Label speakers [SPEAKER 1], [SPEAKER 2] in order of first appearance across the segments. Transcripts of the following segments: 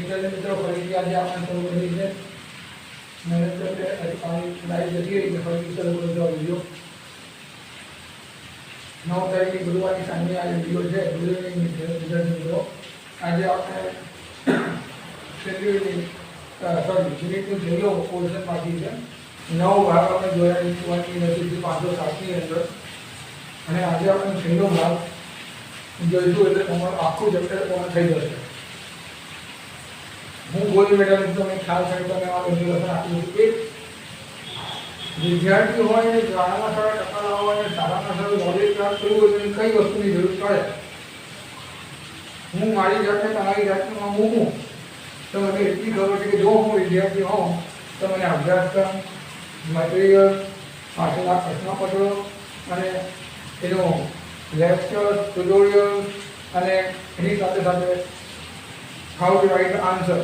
[SPEAKER 1] વિચારે મિત્રો ફરીથી આજે આપણે શરૂ કરી છે મહેનત કરતે પાણી લાઈવ જતી રહી છે ફરીથી શરૂ કરજો વિડીયો 9 તારીખે ગુરુવારની સાંજે આજે વિડીયો છે ગુરુવારની વિદ્યાર્થી મિત્રો આજે આપણે યુનિટનું છેલ્લો પોર્શન બાકી છે 9 ભાગ આપણે જોયા યુનિટની નજીકથી 507ની અંદર અને આજે આપણે છેલ્લો ભાગ જોઈશું એટલે તમારું આખું ચેપ્ટર પૂર્ણ થઈ જશે હું ગોલ્ડ મેડલ તમે ખ્યાલ કરી તમે આ ઇન્ટ્રોડક્શન આપ્યું છે એક વિદ્યાર્થી હોય ને સારામાં સારા ટકા લાવવા હોય ને સારામાં સારું નોલેજ પ્રાપ્ત કરવું હોય તો કઈ વસ્તુની જરૂર પડે હું મારી જાતને તમારી જાતમાં મૂકું તો મને એટલી ખબર છે કે જો હું વિદ્યાર્થી હોઉં તો મને અભ્યાસક્રમ મટીરિયલ પાછળના પ્રશ્નપત્રો અને એનો લેક્ચર ટ્યુટોરિયલ અને એની સાથે સાથે હાઉ ટુ રાઇટ આન્સર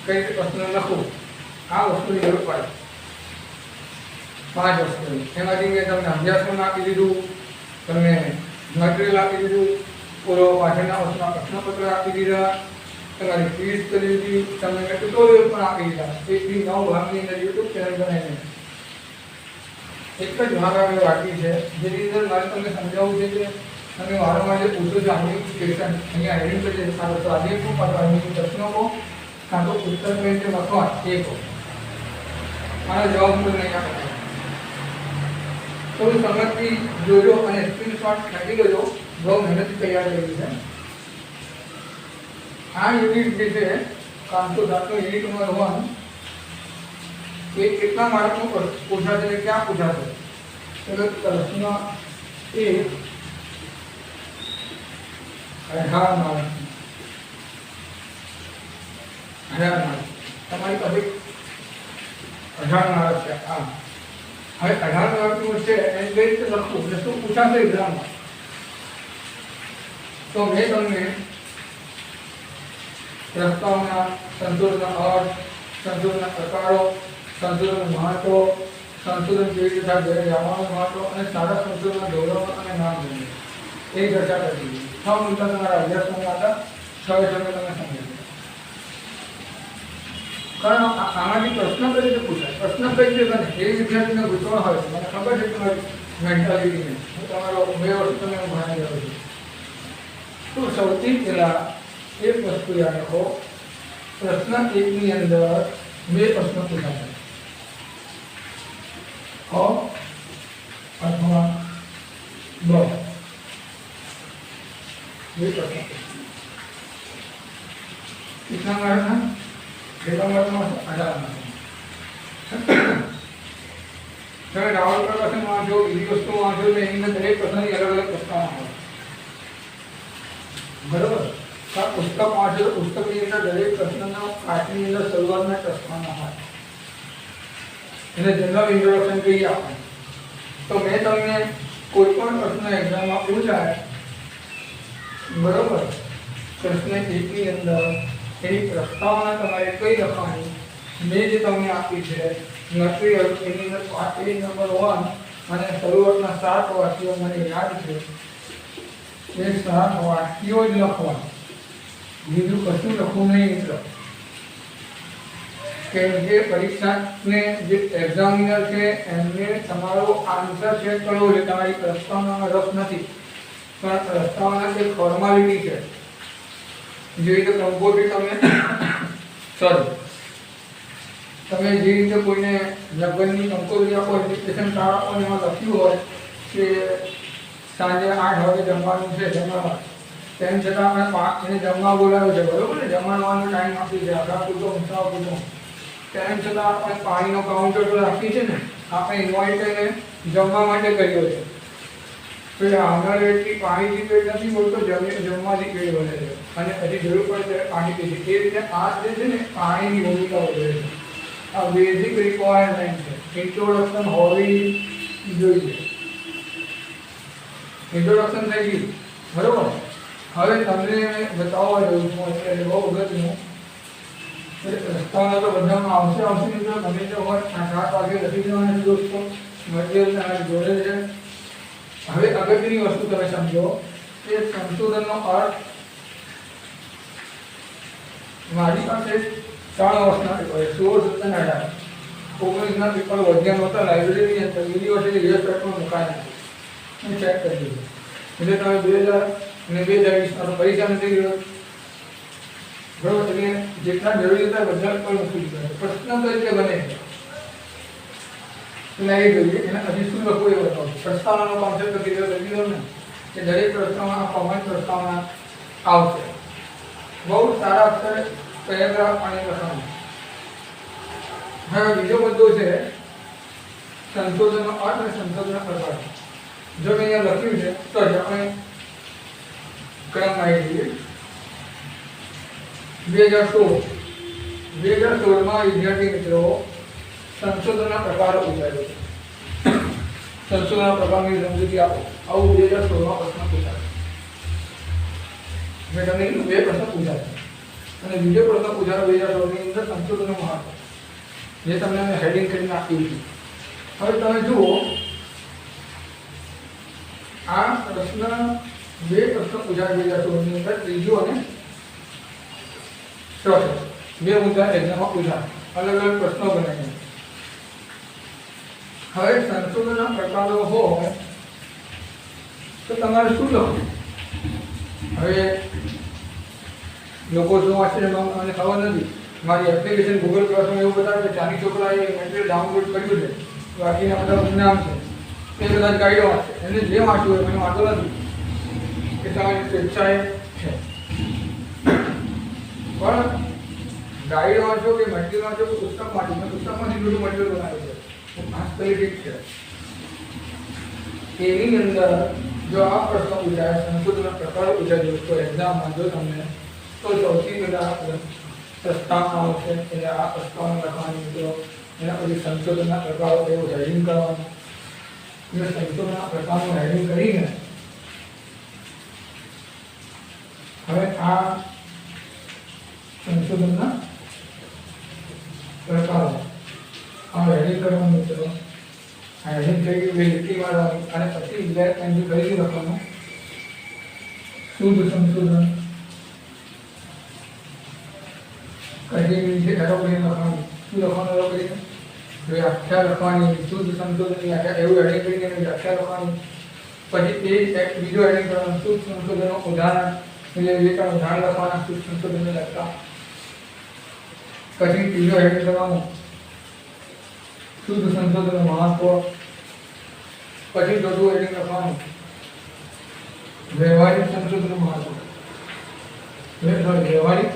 [SPEAKER 1] કઈ રીતે પ્રશ્ન લખવું આ વસ્તુની જરૂર પડે 5 વસ્તુની એમાંથી મેં તમને અભ્યાસક્રમ આપી દીધું તમને મટીરિયલ આપી દીધું પૂરો પાછળના વર્ષના પ્રશ્નપત્ર આપી દીધા તમારી ફીસ કરી દીધી તમને ટ્યુટોરિયલ પણ આપી દીધા 1 થી 9 ભાગની અંદર યુટ્યુબ ચેનલ બનાવીને એક જ ભાગ આગળ બાકી છે જેની અંદર મારે તમને સમજાવવું છે કે તમે વારંવાર જે પૂછો છો આની ક્વેશ્ચન અહીંયા આઈડેન્ટિફાઈ કરી સારો તો આજે શું કરવાનું પ્રશ્નો કો કાં તો ઉત્તર કઈ રીતે લખવા એ કહો આનો જવાબ હું નહીં આપું થોડું સમજથી જોજો અને સ્ક્રીનશોટ નાખી લેજો બહુ મહેનતથી તૈયાર કરી છે આ યુનિટ જે છે 507 યુનિટ નંબર 1 એ કેટલા માર્કનું પૂછાશે અને ક્યાં પૂછાશે ચલો પ્રશ્ન 1 18 માર્ક તમારી પાસે 18 માર્ક છે આ હવે 18 માર્કનું છે એને કઈ રીતે લખવું એટલે શું પૂછાશે એક્ઝામમાં તો મેં તમને પ્રસ્તાવના સંશોધનના અર્થ સંશોધનના પ્રકારો સંશોધનનું મહત્વ સંશોધન કેવી રીતે થાય ઘરે જવાનું મહત્વ અને સારા સંશોધનના ધોરણો અને નામ જોઈએ એ ચર્ચા કરી 6 મુદ્દા તમારા અભ્યાસક્રમમાં હતા 6 તમે સમજો કારણ આમાંથી પ્રશ્ન કઈ રીતે પૂછાય પ્રશ્ન કઈ રીતે બને એ વિદ્યાર્થીને પૂછવાનો હોય મને ખબર છે તમારી મેન્ટાલિટીને હું તમારો 2 વર્ષ તમે ભણાવી રહ્યો છું તો સૌથી પહેલા એક વસ્તુ યાદ રાખો પ્રશ્ન 1 ની અંદર 2 પ્રશ્નો પૂછાશે અથવા બ 2 प्रश्न कितना मार्क है કેટલા માર્કમાં 18 માર્ક તમે રાવલ પ્રકાશન વાંચો બીજી વસ્તુ વાંચો એટલે એની અંદર દરેક પ્રશ્નની અલગ અલગ પ્રસ્તાવના હોય બરોબર આ પુસ્તક વાંચો પુસ્તકની અંદર દરેક પ્રશ્નના પાઠની અંદર શરૂઆતના પ્રસ્તાવના હોય એને જનરલ ઇન્ટ્રોડક્શન કહીએ આપણે તો મેં તમને કોઈ પણ પ્રશ્ન એક્ઝામમાં પૂછાય બરોબર પ્રશ્ન 1 ની અંદર એની પ્રસ્તાવના તમારે કઈ લખવાની મેં જે તમને આપી છે મટીરિયલ એની અંદર પેજ નંબર 1 અને શરૂઆતના 7 વાક્યો મને યાદ છે એ 7 વાક્યો જ લખવા બીજું કશું લખવું નહીં મિત્રો કે જે પરીક્ષાને જે એક્ઝામિનર છે એમને તમારો આન્સર ચેક કરવો છે તમારી પ્રસ્તાવનામાં રસ નથી પણ પ્રસ્તાવના જે ફોર્માલિટી છે જે રીતે કંકોત્રી તમે જે રીતે કોઈને લગ્નની કંકોત્રી આપો ઇન્વિટેશન કાર્ડ આપો એમાં લખ્યું હોય કે સાંજે 8 વાગે જમવાનું છે જમવા તેમ છતાં આપણે એને જમવા બોલાવ્યો છે બરોબર ને જમવાનો ટાઈમ આપી છે આખા પૂરતો ઊંચા પૂરતો તેમ છતાં આપણે પાણીનો કાઉન્ટર તો રાખી છે ને આપણે ઇન્વાઇટ કરીને જમવા માટે કર્યો છે તો આવનાર વ્યક્તિ પાણીથી પેટ નથી બોલતો જમવાથી પેટ ભરે છે અને પછી જરૂર પડે ત્યારે પાણી પીએ છે એ રીતે આ જે છે ને પાણીની ભૂમિકા ભજવે છે આ બેઝિક રિક્વાયરમેન્ટ છે ઇન્ટ્રોડક્શન હોવી જોઈએ ઇન્ટ્રોડક્શન થઈ ગયું બરોબર હવે તમને બતાવવા જાઉં છું અત્યારે બહુ અગત્યનું પ્રસ્તાવના તો બધામાં આવશે મિત્રો તમે જો હોય 7 વાગે લખી દેવાની દોસ્તો મટીરિયલ જોડે છે હવે અગત્યની વસ્તુ તમે સમજો કે સંશોધનનો અર્થ મારી પાસે 3 વર્ષના પેપર 16, 17 ને 18 19ના પેપર વધ્યા નહોતા લાઇબ્રેરીની અંદર યુનિવર્સિટી રિસર્ચ પેપર મુકાયા હું ચેક કરી દીધું એટલે તમે 2000 અને 2020માં તો પરીક્ષા નથી ગયો બરાબર એટલે જેટલા જરૂરી હતા બધા પર મૂકી દીધા પ્રશ્ન તરીકે બને એટલે એ જોઈએ એને હજી શું લખવું એ બતાવો પ્રસ્તાવનાનો કોન્સેપ્ટ ક્લિયર કરી દીધો ને કે દરેક પ્રસ્તાવના કોમન પ્રસ્તાવના આવશે બહુ સારા અક્ષરે પેરેગ્રાફ પાણી લખવાનું હવે બીજો મુદ્દો છે સંશોધનનો અર્થ અને સંશોધનના પ્રકાર જો મેં અહીંયા લખ્યું છે તો આપણે ક્રમ આવી જઈએ 2016માં વિદ્યાર્થી મિત્રો સંશોધનના પ્રકારો પૂછાયો છે સંશોધનના પ્રકારની સમજૂતી આપો આવું 2016માં પ્રશ્ન પૂછાયો મેં તમને 2 પ્રશ્ન પૂછાયા અને બીજો પ્રશ્ન પૂછાયો 2016ની અંદર સંશોધનનું મહત્વ જે તમને મેં હેડિંગ કરીને આપ્યું છે હવે તમે જુઓ આ પ્રશ્ન 2 પ્રશ્ન પૂછાયા 2016ની અંદર ત્રીજો અને ચોથો 2 મુદ્દા એક્ઝામમાં પૂછાય અલગ અલગ પ્રશ્નો બનાવીને હવે સંશોધનના પ્રકારો હોય તો તમારે શું લખવું હવે લોકો શું વાંચે મને ખબર નથી મારી એપ્લિકેશન ગૂગલ ક્લાસમાં એવું બતાવે કે 40 છોકરાએ મટીરિયલ ડાઉનલોડ કર્યું છે બાકીના બધા નામ છે તે બધા ગાઈડો વાંચે એને જે વાંચ્યું હોય મને વાંધો નથી કે તમારી સ્વેચ્છાએ છે પણ ગાઈડ વાંચો કે મટીરિયલ વાંચો કે પુસ્તક વાંચો મેં પુસ્તકમાંથી બધું મટીરિયલ બનાવ્યું છે ખાસ કરી ઠીક છે એની અંદર જો આ પ્રશ્ન પૂછાય સંશોધનના પ્રકારો પૂછાય દોસ્તો એક્ઝામમાં જો તમને તો સૌથી પહેલાં પ્રસ્તાવનાઓ છે એટલે આ પ્રસ્તાવના લખવાની મિત્રો એના પછી સંશોધનના પ્રકારો એવું હેડિંગ કરવાનું એટલે સંશોધનના પ્રકારનું હેડિંગ કરીને હવે આ સંશોધનના પ્રકારો આ હેડિંગ કરવાનું મિત્રો આ હેડિંગ થઈ ગયું બે લીટી મારવાની અને પછી બ્લેક પેનથી ફરીથી લખવાનું શુદ્ધ સંશોધન કઈ છે એરોપ્લેન લખવાનું શું લખવાનું એરોપ્લેન વ્યાખ્યા લખવાની શુદ્ધ સંશોધનની વ્યાખ્યા એવું હેડિંગ કરીને વ્યાખ્યા લખવાની પછી એ એક બીજો હેડિંગ કરવાનું શુદ્ધ સંશોધનનું ઉદાહરણ એટલે વિવેકાનું ઉદાહરણ લખવાના શુદ્ધ સંશોધનને લખતા પછી ત્રીજો હેડિંગ કરવાનું શુદ્ધ સંશોધનનું મહત્વ પછી ચોથું હેડિંગ લખવાનું વ્યવહારિક સંશોધનનું મહત્વ વ્યવહારિક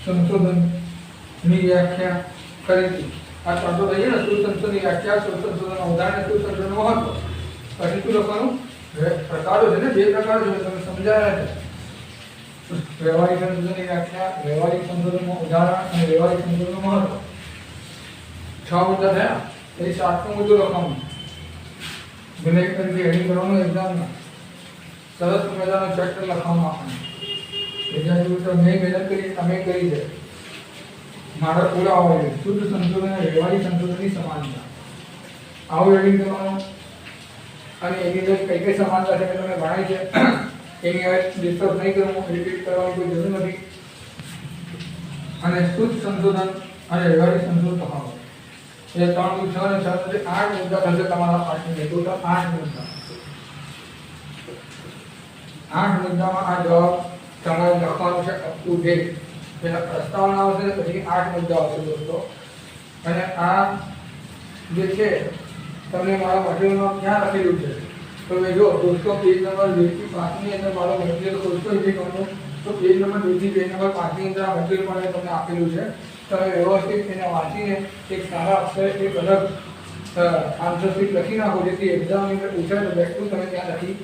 [SPEAKER 1] સંશોધનની વ્યાખ્યા કરી આ ચોથો થઈએ ને શુદ્ધ સંશોધનની વ્યાખ્યા શુદ્ધ સંશોધનના ઉદાહરણ શુદ્ધ સંશોધનનું મહત્વ પછી શું લખવાનું પ્રકારો છે ને 2 પ્રકારો છે તમે સમજાયા છે વ્યવહારિક સંશોધનની વ્યાખ્યા વ્યવહારિક સંશોધનનું ઉદાહરણ અને વ્યવહારિક સંશોધનનું મહત્વ 6 મુદ્દા થયા પછી 7મો મુદ્દો લખવાનું બ્લેક પેનથી હેડિંગ કરવાનું એક્ઝામમાં સરસ મજાનો ચેપ્ટર લખવાનું આપણે વિદ્યાર્થીઓ તો મેં મહેનત કરી તમે કરી છે મારા પૂરા આવે શુદ્ધ સંશોધન અને વ્યવહારિક સંશોધનની સમાનતા આવું હેડિંગ કરવાનું અને એની અંદર કઈ કઈ સમાનતા છે તમે ભણાય છે એની હવે ડિસ્કસ નહીં કરવું રિપીટ કરવાની કોઈ જરૂર નથી અને શુદ્ધ સંશોધન અને વ્યવહારિક સંશોધન તફાવત એ 3 6 અને 7 એટલે 8 મુદ્દા થશે તમારા પાઠની ટોટલ 8 મુદ્દા 8 મુદ્દામાં આ જવાબ તમારે લખવાનું છે અપ ટુ ડેટ પહેલા પ્રસ્તાવના આવશે પછી 8 મુદ્દા આવશે દોસ્તો અને આ જે છે તમને મારા મટીરિયલમાં ક્યાં લખેલું છે તો મેં જો દોસ્તો પેજ નંબર 2 થી 5 ની અંદર મારો મટીરિયલ ખોલશો જે ગણો તો પેજ નંબર 2 થી પેજ નંબર 5 ની અંદર આ મટીરિયલ મને તમને આપેલું છે તમે વ્યવસ્થિત એને વાંચીને એક સારા અક્ષરે એક અલગ આન્સર શીટ લખી નાખો જેથી એક્ઝામની અંદર પૂછાય તો બેઠું તમે ત્યાં લખી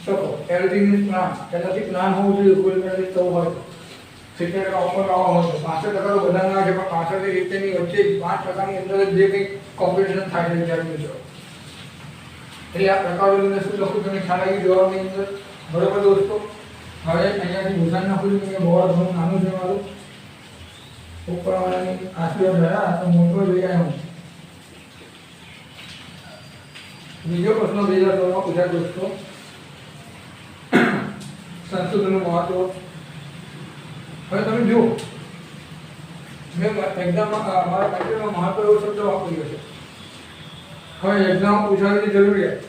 [SPEAKER 1] શકો એવરીથિંગ ઇઝ પ્લાન પહેલાંથી પ્લાન હોવું જોઈએ કોઈ પહેલાંથી તો હોય 70% ઓફર લાવવા હોય તો 65% તો બધા ના છે પણ 65 રીતેની વચ્ચે 5%ની અંદર જ જે કંઈ કોમ્પિટિશન થાય છે વિદ્યાર્થીઓ એટલે આ પ્રકારોની અંદર શું લખું તમે ખ્યાલ આવી જવાબની અંદર બરોબર દોસ્તો હવે અહીંયાથી ભૂસાન નાખું છું કે બોર્ડ ઘણું નાનું છે મારું ઉપરવાળાની આશીર્વાદ રહ્યા તો મોટો લઈ આવ્યો હું બીજો પ્રશ્ન 2016માં પૂછાય દોસ્તો સંશોધનનું મહત્વ હવે તમે જુઓ, મેં એક્ઝામમાં મારા પેપરમાં મહત્વ એવો શબ્દ વાપર્યો છે. હવે એક્ઝામ પૂછવાની જરૂરિયાત,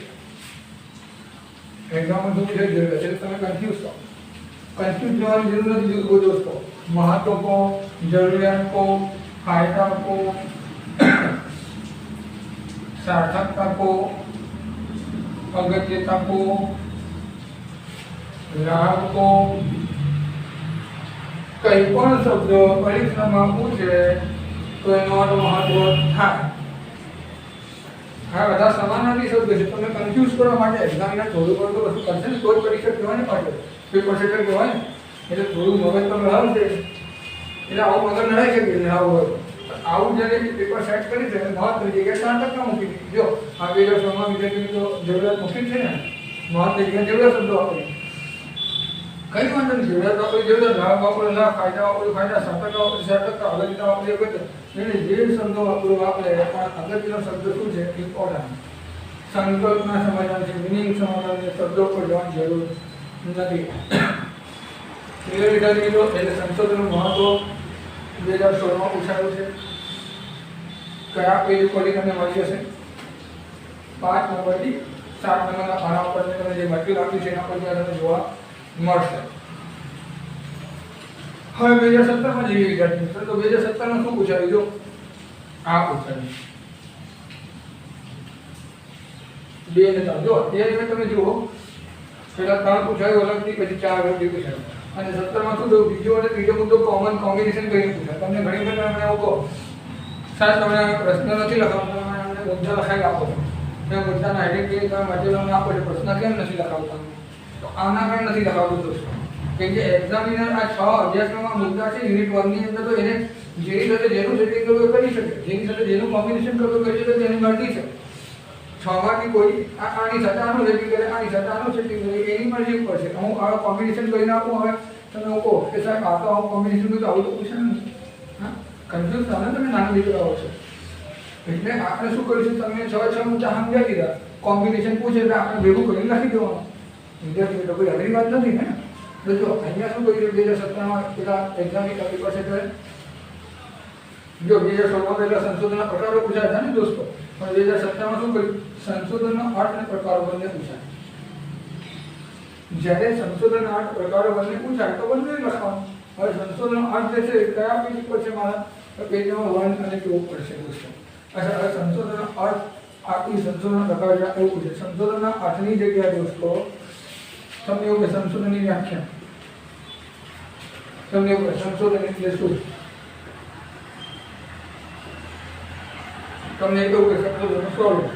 [SPEAKER 1] એક્ઝામમાં શું પૂછવાની જરૂરિયાત છે, તમે કન્ફ્યુઝ થો. કન્ફ્યુઝ થવાની જરૂર નથી. દોસ્તો, મહત્વ કો, જરૂરિયાત કો, फायदा को, सार्थकता को, अगत्यता को, लाभ को, कई पण शब्द परीक्षा में पूछे तो एनो महत्व थाय. આ બધા સમાનાર્થી શબ્દ છે. તમને કન્ફ્યુઝ કરવા માટે એક્ઝામિનર થોડું થોડું વસ્તુ કરશે ને તો જ પરીક્ષા કહેવાય ને પાછળ પેપર સેટર કહેવાય ને. એટલે થોડું મગજ તમે હલશે એટલે આવું મગજ નડાઈ શકે. એટલે આવું હોય આવું જ્યારે પેપર સેટ કરી છે મહત્વ જગ્યાએ સાર્થકતા મૂકી દીધી. જો આ બે શબ્દોમાં વિદ્યાર્થીની તો જરૂરિયાત મૂકી છે ને, મહત્વ જગ્યાએ જરૂરિયાત શબ્દો વાપરી. કઈ વાંધો નહીં, જરૂરિયાત વાપરી જરૂરિયાત, લાભ વાપરો લાભ, ફાયદા વાપરો ફાયદા, સાર્થકતા વાપરી સાર્થકતા, અગત્યતા વાપરી અગત્ય. એટલે જે શબ્દો વાપરો વાપરે પણ અગત્યનો શબ્દ શું છે? ઇમ્પોર્ટન્ટ. સંકલ્પના સમજવાની છે, મિનિંગ સમજવાની, શબ્દો પર જવાની જરૂર નથી. ક્લિયર વિદ્યાર્થી મિત્રો, એટલે સંશોધનનું મહત્વ 2016માં પૂછાયું છે. કયા પેજ ઉપર તમને મળી જશે? 5 નંબરથી 7 નંબરના પાના ઉપર તમે જે મટીરિયલ આપ્યું છે એના પર તમને જોવા મળશે. હવે 2017માં જઈએ વિદ્યાર્થી મિત્રો, તો 2017માં શું પૂછાયું? જો આ પૂછાયું 2 ને 3. જો અત્યારે તમે જુઓ, પેલા 3 પૂછાયું અલગથી, પછી 4 અલગથી પૂછાયું. અને 17માં શું થયું? બીજો અને ત્રીજો મુદ્દો કોમન કોમ્બિનેશન કરીને પૂછાય. તમને ઘણી વખત મને આવું કહો, સાહેબ તમે પ્રશ્ન નથી લખાવતા, તમે અમને મુદ્દા લખાઈ આપો છો. તમે મુદ્દાના હેડિંગ કે તમે મટીરિયલ આપો છો, પ્રશ્ન કેમ નથી લખાવતા? તો આના કારણે નથી લખાવતું દોસ્તો, કેમ કે એક્ઝામિનર આ 6 અભ્યાસક્રમમાં મુદ્દા છે યુનિટ 1 ની અંદર, તો એને જેની સાથે જેનું સેટિંગ કરવું એ કરી શકે, જેની સાથે જેનું કોમ્બિનેશન કરવું કરી શકે, તેની મરજી છે. 6 માંથી કોઈ આની સાથે આનું સેટિંગ કરે, આની સાથે આનું સેટિંગ કરે, એની મરજી ઉપર છે. હું આ કોમ્બિનેશન કરીને આપું. હવે તમે કહો કે સાહેબ આ તો આવું કોમ્બિનેશન તો આવું તો પૂછે ને. હા, કન્ફ્યુઝ થાય તમે નાના દીકરાઓ છો. એટલે આપણે શું કરીશું, તમને 6 મુદ્દા સમજાવી દીધા, કોમ્બિનેશન પૂછે એટલે આપણે ભેગું કરીને લખી દેવાનું. વિદ્યાર્થી તો કોઈ અઘરી વાત નથી ને. તો જો અહીંયા શું કર્યું 2017માં પેલા એક્ઝામિક પેપર છે ત્યારે જો 2016માં પહેલા સંશોધનના પ્રકારો પૂછાયા હતા ને દોસ્તો, પણ 2017માં શું કર્યું? સંશોધનના અર્થ અને પ્રકારો બંને પૂછાય. જ્યારે સંશોધનના અર્થ પ્રકારો બંને પૂછાય તો બંને લખવાનું. હવે સંશોધનનો અર્થ જે છે કયા પેજ ઉપર છે મારા? પેજ નંબર 1 અને 2 ઉપર છે દોસ્તો. અચ્છા, હવે સંશોધનનો અર્થ આખી સંશોધનના પ્રકાર એવું પૂછે. સંશોધનના અર્થની જગ્યાએ દોસ્તો તમને એવું કે સંશોધનની વ્યાખ્યા, તમને એવું કે સંશોધન એટલે શું? તમને એવું કે સંશોધનનું સ્વરૂપ.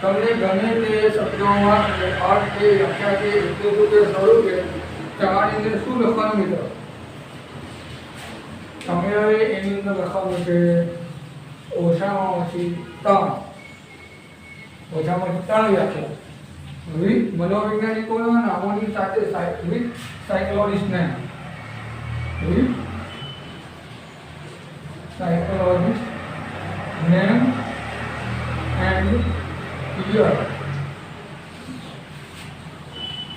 [SPEAKER 1] તમને ગમે તે શબ્દોમાં અર્થ છે, વ્યાખ્યા છે, એટલે શું તે સ્વરૂપ છે, તમારી અંદર શું લખવાનું મિત્રો? તમે હવે એની અંદર લખવાનું છે ઓછામાં ઓછી 3. ઓછામાં ઓછી 3 વ્યાખ્યા વિથ મનોવૈજ્ઞાનિકોના નામોની સાથે વિથ સાયકોલોજીસ્ટને with psychologist name and year.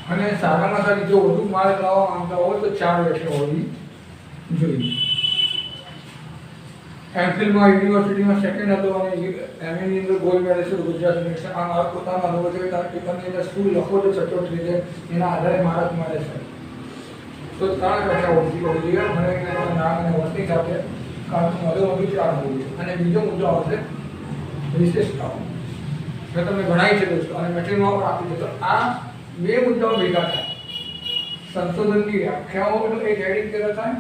[SPEAKER 1] અને સારામાં સારી જો વધુ માર્ક લાવવા માંગતા હોય તો 4 વ્યાખ્યા હોવી જોઈએ. એમફિલમાં યુનિવર્સિટીમાં સેકન્ડ હતો અને એમએની અંદર ગોલ્ડ મેડલ છે ગુજરાત યુનિવર્સિટી. આ મારો પોતાનો અનુભવ છે. પેપરની અંદર શું લખો છો સચોટ રીતે એના આધારે માર્ક મળે છે. તો 3 વ્યાખ્યા હોવી જોઈએ. મને નામ અને વસ્તી સાથે કારણ વધુ 4 હોવી જોઈએ. અને બીજો મુદ્દો આવશે વિશેષતાઓ. મેં તમને ભણાવી છે દોસ્તો અને મટીરિયલમાં પણ આપી છે. તો આ 2 મુદ્દાઓ ભેગા થાય. સંશોધનની વ્યાખ્યાઓનો એક હેડિંગ કર્યા થાય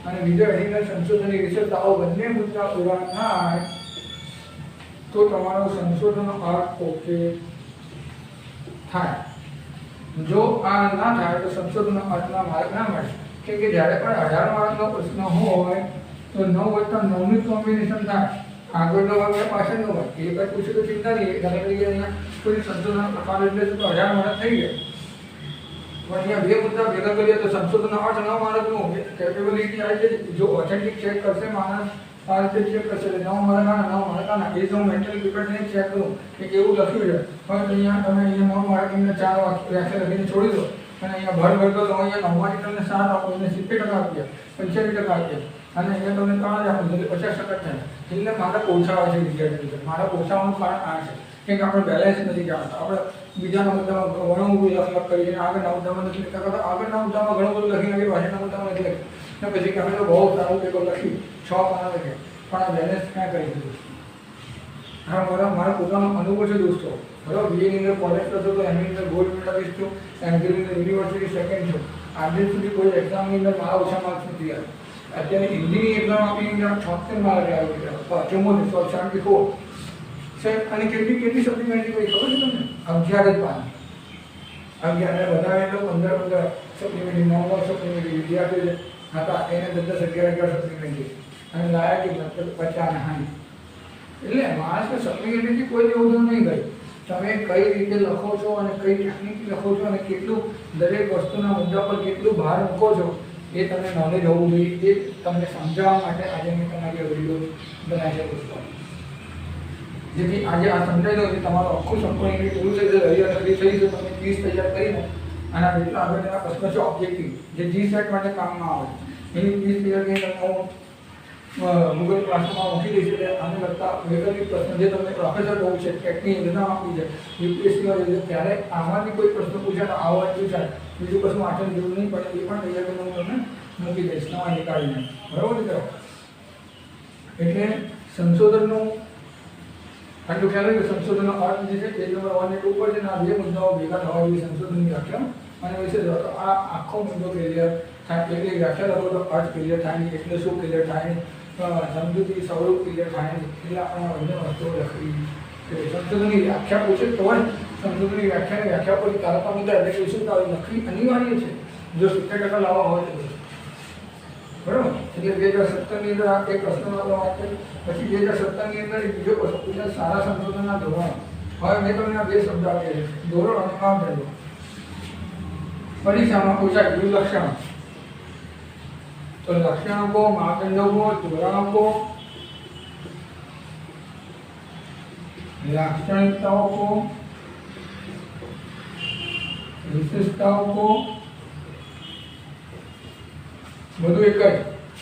[SPEAKER 1] અને બીજો હેડિંગ સંશોધનની વિશેષતાઓ. બંને મુદ્દા પૂરા થાય તો તમારો સંશોધનનો અર્થ ઓકે થાય. જો આ ના થાય તો સંશોધનનો અર્થના માર્ક ના મળે. કેમ કે જ્યારે પણ 18 માર્કનો પ્રશ્ન હોય તો 9 + 9 ની કોમ્બિનેશન થાય. આગળનો વર્ગ પાછળનો વર્ગ એ કંઈ પૂછે તો ચિંતા નહીં. દાખલા તરીકે અહીંયા કોઈ સંશોધન પ્રકાર એટલે તો 18 માર્ક થઈ ગયા. પણ અહીંયા 2 મુદ્દા ભેગા કરીએ તો સંશોધનનો અર્થ 9 માર્કનું કેપેબિલિટી આવી જાય. જો ઓથેન્ટિક ચેક કરશે માણસ આ રીતે ચેક કરશે 9 માર્કના 9 માર્કના. એ તો હું મેન્ટલ પ્રિપેરને ચેક કરું કે કેવું લખ્યું છે. હવે અહીંયા તમે 9 માર્કની 4 વ્યાખ્યા લખીને છોડી દો અને અહીંયા ભર ભરતો તો અહીંયા 9માંથી તમને 7 આપો એને 70% આપ્યા, 85% આપ્યા, અને અહીંયા તમને 3 જ આપો એટલે 50% થાય. એટલે મારા ઓછા આવે છે વિદ્યાર્થીઓ. મારા ઓછાવાનું કારણ આ છે કે આપણે બેલેન્સ નથી જાણતા. આપણે બીજાના મુદ્દામાં ઘણું બધું લખ કરીએ, આગળના મુદ્દામાં નથી લખતા કરતા આગળના મુદ્દામાં ઘણું બધું લખી નાખીએ, પાછળના મુદ્દામાં નથી લખી ને પછી કે અમે તો બહુ સારું પેપર લખ્યું 6 પાના લખ્યા, પણ આ બેલેન્સ ક્યાં કરી દીધું. હા, મારા પોતાનો અનુભવ છે દોસ્તો. બરાબર, બીએની અંદર કોલેજ કરતો તો એની અંદર ગોલ્ડ મેડલિસ્ટ છું, એમની અંદર યુનિવર્સિટી સેકન્ડ છું. આજે સુધી કોઈ એક્ઝામની અંદર મારા ઓછા માર્ક્સ નથી આવ્યા. અત્યારે હિન્દીની એક્ઝામ આપીને 76 માર્ક આવ્યા, 74 અને કેટલી સપ્લિમેન્ટરી કોઈ ખબર છે તમને? 11 જ પાના, 11 બધા એટલે 15 સપ્લિમેન્ટરી, 9 સપ્લિમેન્ટરી વિદ્યાર્થીઓ હતા એને 10 11 સપ્લિમેન્ટરી અને લાયા કે 50 હાની. એટલે માણસને સપ્લિમેન્ટરીથી કોઈ દેવું નહીં ગઈ. તમે કઈ રીતે લખો છો અને કઈ ટેકનિકથી લખો છો અને કેટલું દરેક વસ્તુના મુદ્દા પર કેટલું ભાર મૂકો છો એ તમને નોલેજ હોવું જોઈએ. એ તમને સમજાવવા માટે આજે મેં તમારી વિડીયો બનાવી છે દોસ્તો, જેથી આજે આ સમજાઈ દો કે તમારું આખું સંપૂર્ણ ઇંગ્લિશ પૂરું થઈ જશે. રવિવાર સુધી થઈ જશે, તમે 30 તૈયાર કરીને અને જેટલા આગળના પ્રશ્નો છે ઓબ્જેક્ટિવ જે GSET માટે કામમાં આવે એની 30 તૈયાર કરીને ગૂગલ ક્લાસમાં મૂકી દઈશ. એટલે આને લગતા વૈકલ્પિક પ્રશ્ન જે તમને પ્રોફેસર બહુ છે, ટેકની એક્ઝામ આપી છે, યુપીએસસીમાં રહે છે, ત્યારે આમાંથી કોઈ પ્રશ્ન પૂછાય તો આવો પૂછાય, બીજું કશું વાંચવાની જરૂર નહીં પડે, એ પણ તૈયાર કરીને હું તમને મૂકી દઈશ નવા નીકાળીને. બરાબર મિત્રો, એટલે સંશોધનનું આટલું ખ્યાલ હોય કે સંશોધનનો અર્થ જે છે પેજ નંબર 1 અને 2 પર છે ને આ બે મુદ્દાઓ ભેગા થવા જોઈએ સંશોધનની વ્યાખ્યા અને વિશે તો આ આખો મુદ્દો ક્લિયર થાય. એટલે વ્યાખ્યા લખો તો અર્થ ક્લિયર થાય નહીં, એટલે શું ક્લિયર થાય નહીં, સમજૂતી સ્વરૂપ ક્લિયર થાય નહીં, એટલે આપણે અન્ય વસ્તુઓ લખવી છે. સંશોધનની વ્યાખ્યા પૂછે તો જ સંશોધનની વ્યાખ્યા પર તારકા મુદ્દા એટલે કે શું તારી લખવી અનિવાર્ય છે જો 70% લાવવા હોય તો. બરાબર, એટલે 2017ની અંદર આ એક પ્રશ્નનો વાત કરી, પછી 2017ની અંદર બીજો પ્રશ્ન પૂછાય સારા સંશોધનના ધોરણો. હવે મેં તમને આ બે શબ્દ આપ્યા છે, ધોરણ અને માપદંડો. પરીક્ષામાં પૂછાય બીજું લક્ષણો, તો લક્ષણો કો, માપદંડો કો, ધોરણો કો, લાક્ષણિકતાઓ કો, વિશેષતાઓ કો, બધું એક જ.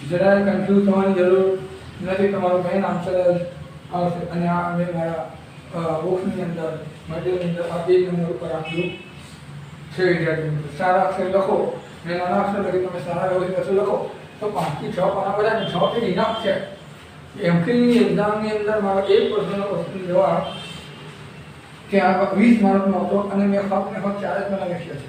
[SPEAKER 1] જરાય કન્ફ્યુઝ થવાની જરૂર નથી. તમારું મેઇન આન્સર આવશે અને આ અમે મારા બોક્સની અંદર મટીરિયલની અંદર આ પેજ નંબર ઉપર આપ્યું છે. વિદ્યાર્થી સારા અક્ષર લખો અને નાના અક્ષર લખી તમે સારા વ્યવસ્થિત અક્ષર લખો તો 5 થી 6 પાના બધા 6 પેજ ઇનાફ છે. એમફિલની એક્ઝામની અંદર મારો એક પ્રશ્નનો પ્રશ્ન જવાબ કે આ 20 માર્કનો હતો અને મેં ફક્ત 4 જ પાના લખ્યા છે.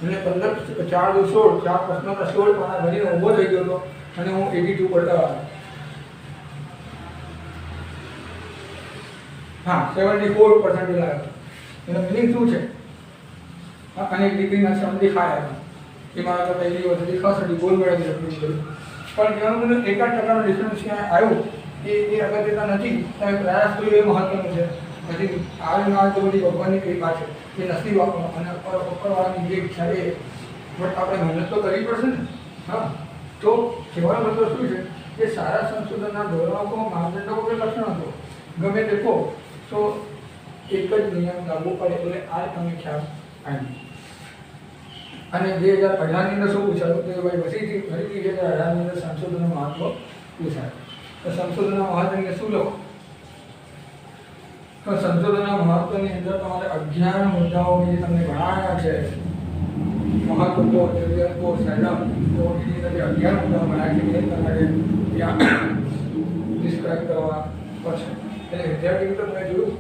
[SPEAKER 1] અને 15 4 × 16 4 પ્રશ્નોના 16 પાના ભરીને ઊભો થઈ ગયો હતો અને હું 82 પડતા આવ્યો. હા, 74% આવ્યો. એનો મિનિંગ શું છે? અને ડિગ્રીના 75 આવ્યા. એ મારા તો પહેલી વખત ખાસડી ગોલ મેળવી એટલું કર્યું. પણ કહેવાનું મને 1% ડિફરન્સ ક્યાં આવ્યું એ અગત્યતા નથી. તમે પ્રયાસ કર્યો એ મહત્વનું છે. પછી આવે ના તો બધી ભગવાનની કૃપા છે, એ નસીબ આપણો અને ઉપરવાળાની જે ઈચ્છા એ. બટ આપણે મહેનત તો કરવી પડશે ને. હા, તો કહેવાનો મતલબ શું છે કે સારા સંશોધનના ધોરણો કો, માપદંડો કે લક્ષણો કો ગમે તે કહો તો એક જ નિયમ લાગુ પડે. એટલે આ તમે ખ્યાલ આવી. અને 2018ની અંદર શું પૂછાયું તો ભાઈ ફરીથી 2018ની અંદર સંશોધનનું મહત્વ પૂછાય. તો સંશોધનના મહત્વને શું લખો? તો સંશોધનના મહત્વની અંદર તમારે 11 મુદ્દાઓ જે તમને ભણાવ્યા છે, મહત્વ, જરૂરિયાતો, સાધન, તો એની અંદર 11 મુદ્દાઓ ભણાવ્યા છે એ તમારે ત્યાં ડિસ્ક્રાઇબ કરવા પડશે. એટલે વિદ્યાર્થી મિત્રો તમે જોયું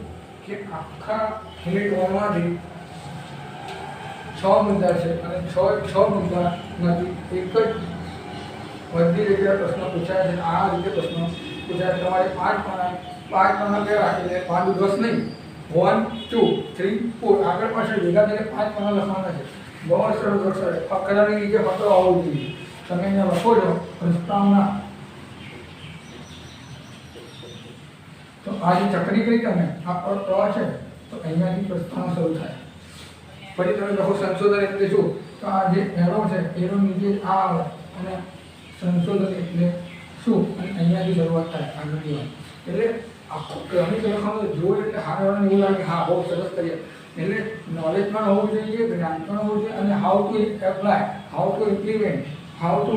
[SPEAKER 1] કે આખા યુનિટ 1માંથી 6 મુદ્દા છે અને 6 મુદ્દામાંથી એક જ બધી રીતે પ્રશ્નો પૂછાય છે. આ રીતે પ્રશ્નો પૂછાય. તમારે 5 પાના કેવા એટલે 5 10 નહીં, 1 2 3 4 આગળ પાછળ ભેગા થઈને 5 પાના લખવાના છે. બહુ સરસ અક્ષર ફકરાની નીચે ફકરો આવવો જોઈએ. તમે અહીંયા લખો છો પ્રસ્તાવના, તો આ જે ચક્રી કરી તમે આ પ્રવાહ છે તો અહીંયાથી પ્રસ્તાવના શરૂ થાય. પછી તમે લખો સંશોધન એટલે શું, તો આ જે એરો છે એરો નીચે આ આવે અને સંશોધન એટલે શું અને અહીંયાથી શરૂઆત થાય આગળની વાત. એટલે આખું ક્રમિક લખવાનું જોઈ એટલે હારવાનું એવું લાગે હા બહુ સરસ કરીએ, એટલે નોલેજ પણ હોવું જોઈએ, જ્ઞાન પણ હોવું જોઈએ, અને how to apply, how to implement, how to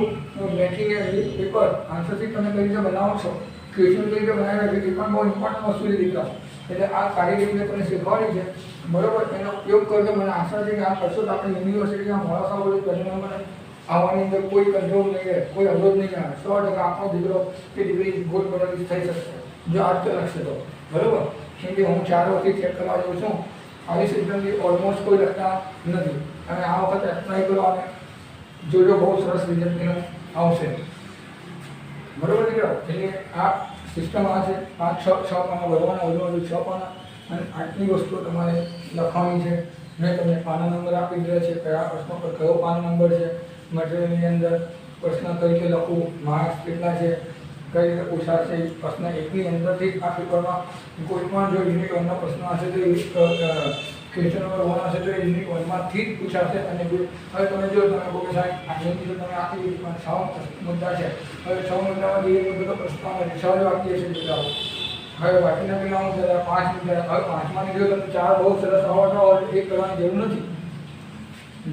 [SPEAKER 1] making A paper answer sheet તમે કઈ રીતે બનાવો છો, ક્વેશ્ચન કઈ રીતે બનાવ્યા છે, એ પણ બહુ ઇમ્પોર્ટન્ટ વસ્તુ દીકરા. એટલે આ કાર્યક્રમ મેં તમને શીખવાડી છે, બરોબર. એનો ઉપયોગ કરજો. મને આશા છે કે આ કરશો તો આપણે યુનિવર્સિટીના મોડાસા બોલે પરિણામ આવવાની અંદર કોઈ કંટ્રોલ નહીં રહે, કોઈ અવરોધ નહીં આવે. 100% આપણો દીકરો કે દીકરી ગોલ મેડલિસ્ટ થઈ શકશે જો આ રીતે લખશે તો, બરોબર. કેમ કે હું 4 વર્ષથી ચેક કરવા જાઉં છું, આવી સિસ્ટમથી ઓલમોસ્ટ કોઈ લખતા નથી. અને આ વખતે એપ્લાય કરો અને જોજો બહુ સરસ રિઝલ્ટ એનું આવશે, બરોબર દીકરો. એટલે આ સિસ્ટમ આ છે. 5-6 પાના ભરવાના, વધુ 6 પાના, અને આટલી વસ્તુઓ તમારે લખવાની છે. મેં તમને પાના નંબર આપી દીધા છે, કયા પ્રશ્નો પર કયો પાનો નંબર છે, મટીરિયલની અંદર પ્રશ્ન કઈ રીતે લખવું, માર્ક્સ કેટલા છે, કઈ રીતે પૂછાશે. પ્રશ્ન 1ની અંદરથી આ પેપરમાં કોઈ પણ જો યુનિટ 1નો પ્રશ્ન હશે તો ક્વેશ્ચન નંબર 1 હશે તો એ યુનિટ 1માંથી જ પૂછાશે. અને હવે તમે જો તમે કહો કે સાહેબ આની તો તમે આપી દીધી, પણ 6 મુદ્દા છે. હવે 6 મુદ્દામાંથી એક મુદ્દો પ્રશ્ન આવે, 6 જ વાક્ય છે મુદ્દાઓ. હવે બાકીના પેલાનું છે 5 મુદ્દા. હવે 5માંથી જો તમે 4 બહુ સરસ આવડતા હોય તો 1 કરવાની જરૂર નથી.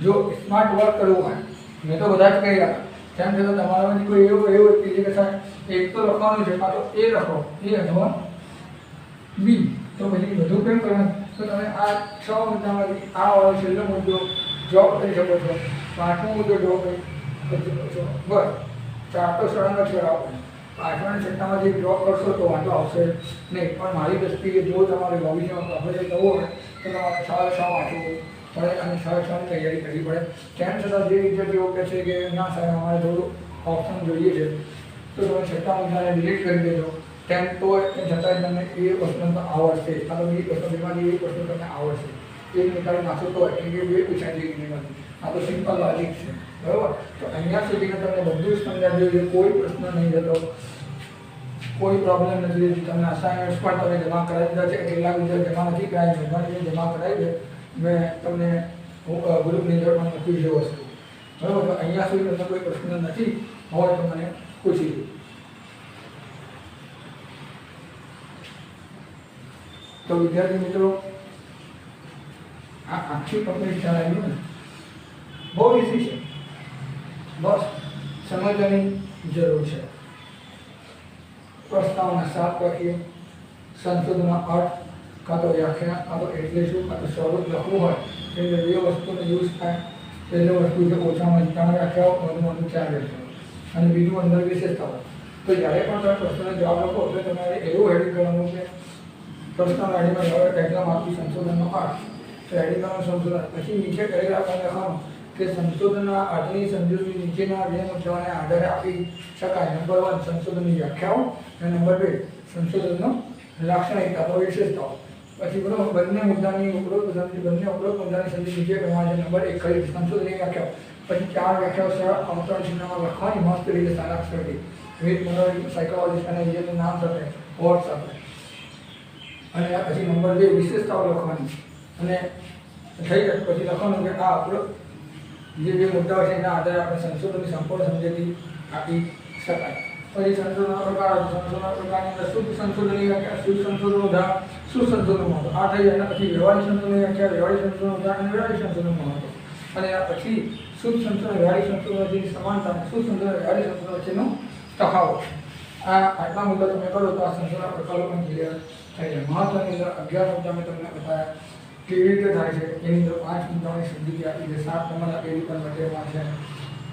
[SPEAKER 1] જો સ્માર્ટ વર્ક કરવું હોય, મેં તો બધા જ કહી રહ્યા, તેમ છતાં તમારામાંથી કોઈ એવું વ્યક્તિ છે કે સાહેબ એક તો લખવાનું છે, કાં તો એ લખો, એ અથવા બી, તો પછી બધું કેમ કરવાનું? તો તમે આ 6 મુદ્દામાંથી આ વાળો છેલ્લો મુદ્દો જોબ કરી શકો છો, 5મો મુદ્દો જોબ કરી શકો છો. બસ 4 તો સળંગ જ કરાવો. 5મા અને 6મામાંથી ડ્રોપ કરશો તો વાંધો આવશે નહીં. પણ મારી દ્રષ્ટિએ જો તમારે ભવિષ્યમાં પ્રોફેસર થવું હોય તો તમારે 6 વાંચવું પડે અને 6ની તૈયારી કરવી પડે. તેમ છતાં જે વિદ્યાર્થીઓ કહે છે કે ના સાહેબ અમારે થોડું ઓપ્શન જોઈએ છે, તો તમે 6મા મુદ્દાને ડિલીટ કરી દેજો. તેમ તો છતાંય તમને એ પ્રશ્ન તો આવડશે, કાં તો એ પ્રશ્ન બેમાંથી એ પ્રશ્ન તમને આવડશે. એક નિકાળી નાખો તો કેમ કે 2 પૂછાય છે યુનિટમાંથી. આ તો સિમ્પલ લોજિક છે, બરાબર. તો અહીંયા સુધીને તમને બધું જ સમજાવ્યું છે, કોઈ પ્રશ્ન નહીં જતો, કોઈ પ્રોબ્લેમ નથી. તમને અસાઇનમેન્ટ્સ પણ તમે જમા કરાવી દીધા છે. કેટલાક વિદ્યાર્થી જમા નથી કરાવી, મહેરબાની જમા કરાવી છે. મેં તમને ગ્રુપની અંદર પણ મૂક્યું છે વસ્તુ, બરાબર. તો અહીંયા સુધી તમને કોઈ પ્રશ્ન નથી હોય તો મને પૂછી દો. તો વિદ્યાર્થી મિત્રો, આ આખી કમ્પ્લીટ ચાલાવી ને બહુ ઇઝી છે, બસ સમજવાની જરૂર છે. પ્રસ્તાવના 7 વાક્ય, સંશોધનનો અર્થ, કાં તો વ્યાખ્યા, કાં તો એટલે શું, કાં તો સ્વરૂપ લખવું હોય એટલે 2 વસ્તુનો યુઝ થાય. પહેલી વસ્તુ છે ઓછામાં 3 વ્યાખ્યાઓ, વધુમાં 4 વ્યાખ્યાઓ, અને બીજું અંદર વિશેષતાઓ. તો જ્યારે પણ તમે પ્રશ્નનો જવાબ લખો તો તમારે એવું હેડિંગ કરવાનું કે પ્રશ્ન એડિંગમાં એક્ઝામ આપી સંશોધનનો અર્થ, તો એડિંગ કરવાનું સંશોધન. પછી નીચે પેરેગ્રાફ લખવાનું કે સંશોધનના અર્થની સમજૂતી નીચેના 2 મુદ્દાઓને આધારે આપી શકાય. નંબર 1 સંશોધનની વ્યાખ્યાઓ, અને નંબર 2 સંશોધનનો લાક્ષણિકતા તો વિશેષતાઓ. પછી બરાબર બંને મુદ્દાની ઉપરોક્ત મુદ્દાની સમજી નીચે પ્રમાણે નંબર 1 ખરીદ સંશોધનની વ્યાખ્યાઓ. પછી 4 વ્યાખ્યાઓ સરળ અવતરણ ચિહ્નમાં લખવાની મસ્ત રીતે સારાક્ષરથી વિવિધ મનોરંજન સાયકોલોજીસ્ટ અને વિજયનું નામ સાથે વોર્ડ સાથે. અને પછી નંબર 2 વિશેષતાઓ લખવાની. અને થઈ જાય પછી લખવાનું કે આ આપણો જે 2 મુદ્દાઓ છે એના આધારે આપણે સંશોધનની સંપૂર્ણ સમજૂતી આપી શકાય. પછી સંશોધનના પ્રકાર, સંશોધનના પ્રકારની અંદર શુદ્ધ સંશોધનની વ્યાખ્યા, શુદ્ધ સંશોધન ઉદાહરણ, શુદ્ધ સંશોધન મહત્વ. આ થઈ જાય. પછી વ્યવહારિક સંશોધનની વ્યાખ્યા, વ્યવહારિક સંશોધન ઉદાહરણ અને વ્યવહારિક સંશોધન મહત્વ. અને આ પછી શુદ્ધ સંશોધન વ્યવહારિક સંશોધન વચ્ચેની સમાનતા અને શુદ્ધ સંશોધન વ્યવહારિક સંશોધન વચ્ચેનો તફાવત. આટલા મુદ્દા તમે કરો તો આ સંશોધનના પ્રકારો પણ ક્લિયર થઈ જાય. મહત્વની અંદર 11 મુદ્દા મેં તમને બતાવ્યા કેવી રીતે થાય છે. એની અંદર 5 મુદ્દાઓની સમજૂતી આપી છે. 7 નંબરના પેજ ઉપર મટીરિયલમાં છે.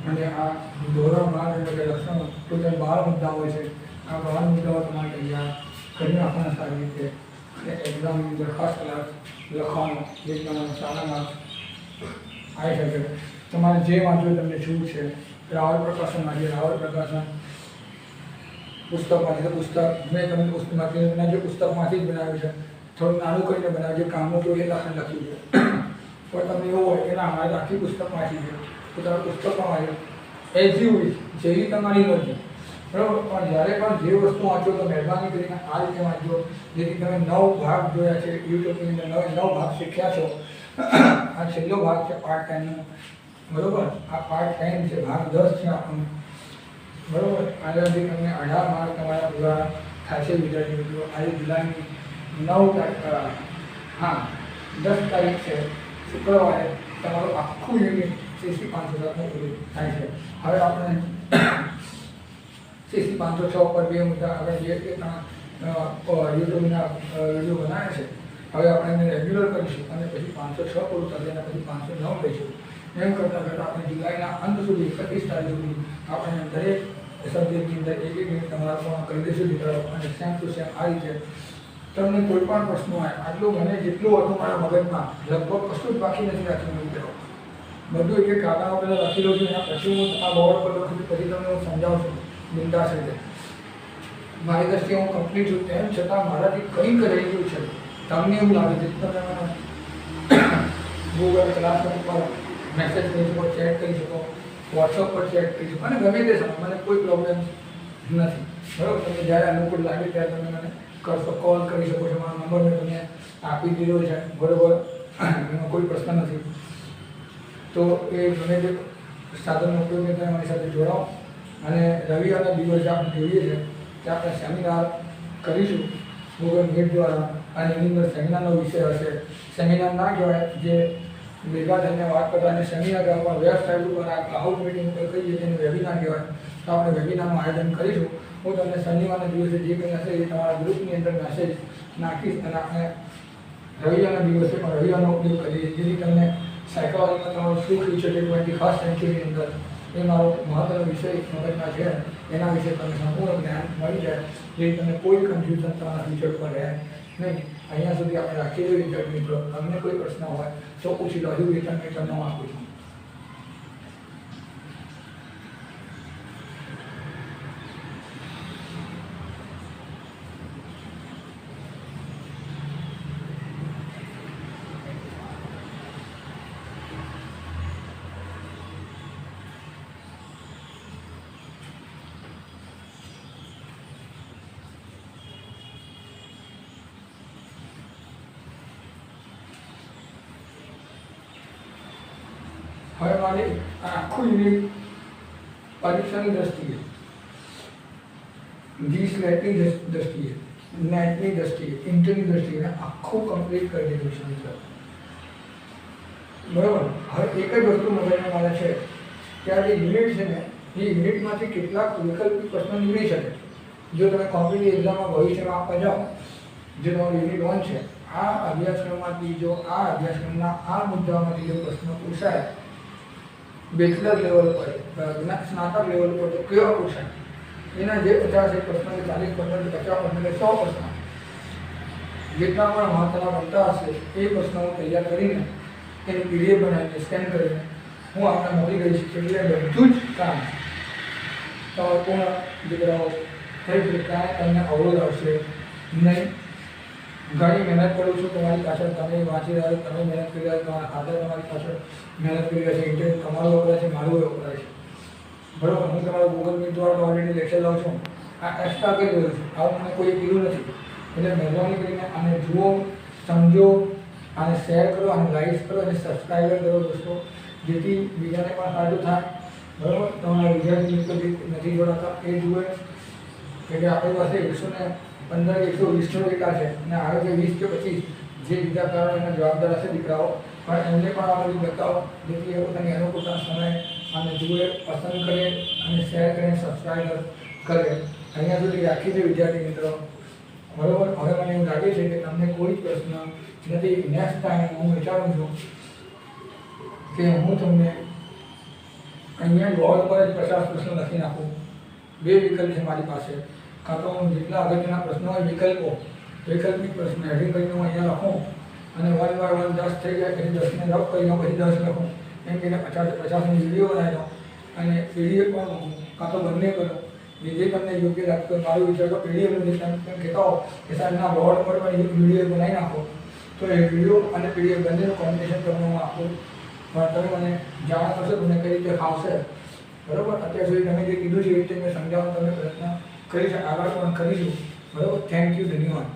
[SPEAKER 1] અને આ ધોરણ 12 એટલે કે લક્ષણો ટોટલ 12 મુદ્દાઓ છે. આ 12 મુદ્દાઓ તમારે તૈયાર કરી નાખવાના સારી રીતે. અને એક્ઝામની અંદર ખાસ ક્લાસ લખવાનો જે તમારા સારા માર્ક્સ આવી શકે. તમારે જે વાંચવું તમને છૂટ છે. રાવલ પ્રકાશનમાંથી રાવલ પ્રકાશન પુસ્તકમાંથી તો પુસ્તક મેં તમને પુસ્તકમાંથી જે પુસ્તકમાંથી જ બનાવ્યું છે. થોડું નાનું કરીને બનાવ્યું છે, કામનું તો એ લખ્યું છે. પણ તમને એવું હોય કે ના અમારે આખી પુસ્તકમાંથી છે તો તમે પુસ્તકમાં વાંચો એઝ યુ વિશ, જેવી તમારી મરજી, બરાબર. પણ જ્યારે પણ જે વસ્તુ વાંચો તો મહેરબાની કરીને આ રીતે વાંચો જેથી તમે 9 ભાગ જોયા છે યુટ્યુબની અંદર, 9 ભાગ શીખ્યા છો. આ છેલ્લો ભાગ છે પાર્ટ 10નો, બરાબર. આ પાર્ટ 10 છે, ભાગ 10 છે આપણને, બરાબર. આનાથી તમને 18 માર્ક તમારા પૂરા થશે વિદ્યાર્થી મિત્રો. આજે જુલાઈની 9 તારીખ, હા 10 તારીખ છે શુક્રવારે તમારું આખું યુનિટ CC 507 પૂરું થાય છે. હવે આપણે CC 506 પર બે મુદ્દા હવે જે યુટ્યુબના વિડીયો બનાવે છે હવે આપણે એને રેગ્યુલર કરીશું અને પછી 506 પૂરું થશે અને પછી 509 લઈશું. એમ કરતાં કરતાં આપણે જુલાઈના અંત સુધી 31 તારીખ સુધી આપણે દરેક સબ્જેક્ટની અંદર એક યુનિટ તમારા પૂર્ણ કરી દઈશું મિત્રો. અને સેમ ટુ સેમ આ રીતે તમને કોઈ પણ પ્રશ્ન હોય આટલું મને જેટલું હતું મારા મગજમાં લગભગ કશું જ બાકી નથી રાખ્યું મિત્રો. બધું એક એક કાગળ પહેલાં લખી લઉં છું. એના પછી હું આ બોર્ડ પર લખું છું, પછી તમને હું સમજાવું છું બિંદાસ રીતે. મારી દ્રષ્ટિએ હું કમ્પ્લીટ છું, તેમ છતાં મારાથી કંઈક રહી ગયું છે. તમને એવું લાગે છે તમે મને ગૂગલ ક્લાસરૂમ પર મેસેજ કરી શકો, ચેટ કરી શકો, વોટ્સઅપ પર ચેટ કરી શકો અને ગમે તે સમય મને કોઈ પ્રોબ્લેમ નથી. બરાબર, તમને જ્યારે અનુકૂળ લાગે ત્યારે તમે મને કરશો, કોલ કરી શકો છો. મારો નંબર મેં તમને આપી દીધો છે. બરાબર, એમાં કોઈ પ્રશ્ન નથી. તો એ ગમે તે સાધનનો ઉપયોગ તમે મારી સાથે જોડાઓ. અને રવિવારના દિવસે આપણે જોઈએ છે કે આપણે સેમિનાર કરીશું ગૂગલ મીટ દ્વારા અને એની અંદર સેમિનારનો વિષય હશે. સેમિનાર ના કહેવાય, જે ભેગા થઈને વાત કરતા અને સેમિનાર કરવા વેબસાઇટ ઉપર આ ક્લાઉડ મિટિંગ ઉપર કહીએ તેને વેબિનાર કહેવાય. તો આપણે વેબિનારનું આયોજન કરીશું. હું તમને શનિવારના દિવસે જે કંઈ હશે એ તમારા ગ્રુપની અંદર મેસેજ નાખીશ અને આપણે રવિવારના દિવસે પણ રવિવારનો ઉપયોગ કરીએ જેથી તમને સાયકોલોજીમાં તમારું શું ફ્યુચર છે 21st સેન્ચુરીની અંદર એ મારો મહત્વનો વિષય મગજમાં છે. એના વિશે તમને સંપૂર્ણ જ્ઞાન મળી જાય જેથી તમને કોઈ કન્ફ્યુઝન તમારા ફ્યુચર પર રહે નહીં. અહીંયા સુધી આપણે રાખી દઈએ વિદ્યાર્થી મિત્રો. તમને કોઈ પ્રશ્ન હોય તો પૂછી લો. હજુ વેતન મેં તમને હું આપું છું. હવે મારી આખું યુનિટ પરીક્ષાની દ્રષ્ટિએ, GSLETની દ્રષ્ટિએ, નેટની દ્રષ્ટિએ, ઇન્ટરની દ્રષ્ટિએ આખું કમ્પ્લીટ કરી દીધું છે મિત્રો. બરાબર, હવે એક જ વસ્તુ મગજમાં મારે છે કે આ જે યુનિટ છે ને એ યુનિટમાંથી કેટલાક વૈકલ્પિક પ્રશ્નો નીકળી શકે. જો તમે કોમ્પિટિટિવ એક્ઝામમાં ભવિષ્યમાં આપવા જાઓ, જે તમારું યુનિટ 1 છે, આ અભ્યાસક્રમમાંથી જો આ અભ્યાસક્રમના આ મુદ્દામાંથી જો પ્રશ્નો પૂછાય બેચલર લેવલ પર, સ્નાતક લેવલ પર, તો કેવા પૂછાય એના જે 50 પ્રશ્નો, 40 પ્રશ્નો, 50 પ્રશ્નો, 100 પ્રશ્નો જેટલા પણ મહત્વના બનતા હશે એ પ્રશ્નો હું તૈયાર કરીને એની PDF બનાવીને સ્કેન કરીને હું આપણે મોકલી દઈશ. એટલે બધું જ કામ તમારું પૂર્ણ દીકરાઓ થઈ જશે. કાંઈ તમને અવરોધ આવશે નહીં. ઘણી મહેનત કરું છું તમારી પાછળ. તમે વાંચી રહ્યા છો, તમે મહેનત કરી રહ્યા છો, તમારા ફાધર તમારી પાછળ મહેનત કરી રહ્યા છે. ઇન્ટરનેટ તમારું વપરાય છે, મારું વપરાય છે. બરાબર, હું તમારું ગૂગલ મીટ દ્વારા ઓલરેડી લેક્ચર લઉં છું. આ એક્સ્ટ્રા કરી રહ્યો છું. આવું મને કોઈ કીધું નથી. એટલે મહેરબાની કરીને આને જુઓ, સમજો, આને શેર કરો, આને લાઈક કરો અને સબસ્ક્રાઈબર કરો દોસ્તો, જેથી બીજાને પણ ફાયદો થાય. બરાબર, તમારા વિદ્યાર્થી મિત્રો જે નથી જોડાતા એ જુએ. એટલે આપણી પાસે 115-120 ડેટા છે અને આવે છે 20 કે 25 જે બીજા કારણે એના જવાબદાર હશે દીકરાઓ, પણ એમને પણ આ બધું બતાવો જેથી એ પોતાની અનુકૂળતા સમય અને જુએ, પસંદ કરે અને શેર કરીને સબસ્ક્રાઈબ કરે. અહીંયા સુધી રાખી છે વિદ્યાર્થી મિત્રો. બરાબર, હવે મને એવું લાગે છે કે તમને કોઈ જ પ્રશ્ન નથી. નેક્સ્ટ ટાઈમ હું વિચારું છું કે હું તમને અહીંયા બોર્ડ પર જ 50 પ્રશ્નો લખી નાખું. બે વિકલ્પ છે મારી પાસે. કાં તો હું જેટલા અગત્યના પ્રશ્નો હોય વૈકલ્પિક પ્રશ્ન હેડિંગ કરીને હું અહીંયા લખું અને 1 by 1 10 થઈ જાય પછી 10ને રફ કરી દઉં, પછી 10 લખું. એમ કહીને 50-50ની વિડીયો બનાવી દઉં અને PDF પણ મૂકું. કાં તો બંને કરું જે તમને યોગ્ય લાગતું હોય. મારું વિચાર તો PDF જે તમે કહેતા હો કે સાહેબના બોર્ડ પર પણ વિડીયો બનાવી નાખો, તો એ વિડીયો અને PDF બંનેનું કોમ્બિનેશન તમને હું આપું. પણ તમે મને જાણ કરશો તમને કઈ રીતે ફાવશે. બરાબર, અત્યાર સુધી તમે જે કીધું છે એ રીતે મેં સમજાવવાનો તમને પ્રયત્ન કરીશ, આગળ પણ કરીશું. બરાબર, થેન્ક યુ, ધન્યવાદ.